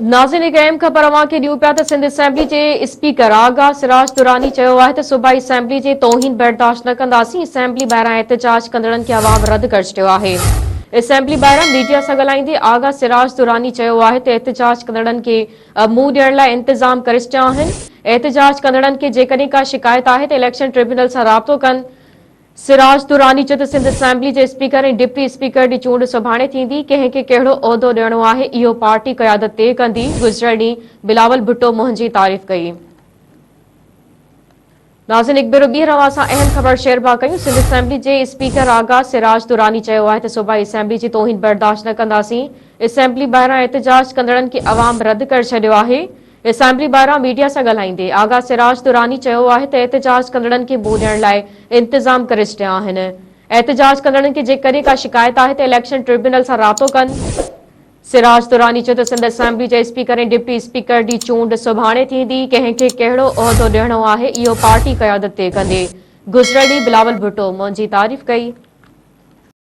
नाज़रीन हिकु अहम ख़बर अव्हांखे ॾियूं पिया त सिंध असेंबली जे स्पीकर आगा सिराज दुरानी चयो आहे त सूबाई असेंबली जे तौहीन बर्दाश्त न कंदासीं। असेंबली ॿाहिरां एहतजाज कंदड़नि खे अवाम रद्द करे छॾियो आहे। असेंबली ॿाहिरां मीडिया सां ॻाल्हाईंदे आगा सिराज दुरानी चयो आहे त एहतजाज कंदड़नि खे मुंहुं ॾियण लाइ इंतज़ाम करे छॾिया आहिनि। एहतजाज कंदड़नि खे जेकॾहिं का शिकायत आहे त इलेक्शन ट्रिब्यूनल सां राब्तो कनि। सिराज दुरानी चयो त सिंध असेंबली जे स्पीकर ऐं डिप्टी स्पीकर जी चूंड सुभाणे थींदी। कंहिंखे कहिड़ो उहिदो ॾियणो आहे इहो पार्टी क़यादत तइ कंदी। गुज़िरियल ॾींहुं बिलावल भुट्टो मुंहिंजी तारीफ़ कई। नाज़रीन हिकु भेरो ॿीहर अवां सां अहम ख़बर शेयर पिया कयूं। सिंध असेंबली जे स्पीकर आगा सिराज दुरानी चयो आहे त सूबाई असेंबली जी तौहीन बर्दाश्त न कंदासीं। असेंबली ॿाहिरां एहतजाज कंदड़नि खे अवाम रद्द करे छॾियो आहे। असेंबली ॿाहिरां मीडिया सां ॻाल्हाईंदे आगा सिराज दुरानी चयो आहे त एहतजाज कंदड़नि खे मुंहुं ॾियण लाइ इंतज़ाम करे छॾिया आहिनि। एहतजाज कंदड़नि खे जेकॾहिं का शिकायत आहे त इलेक्शन ट्रिब्यूनल सां राब्तो कनि। सिराज दुरानी चयो त सिंध असेंबली जे स्पीकर ऐं डिप्टी स्पीकर जी चूंड सुभाणे थींदी। कंहिंखे कहिड़ो उहिदो ॾियणो आहे इहो पार्टी क़यादत तइ कंदी। गुज़िरियल ॾींहुं बिलावल भुट्टो मुंहिंजी तारीफ़ कई।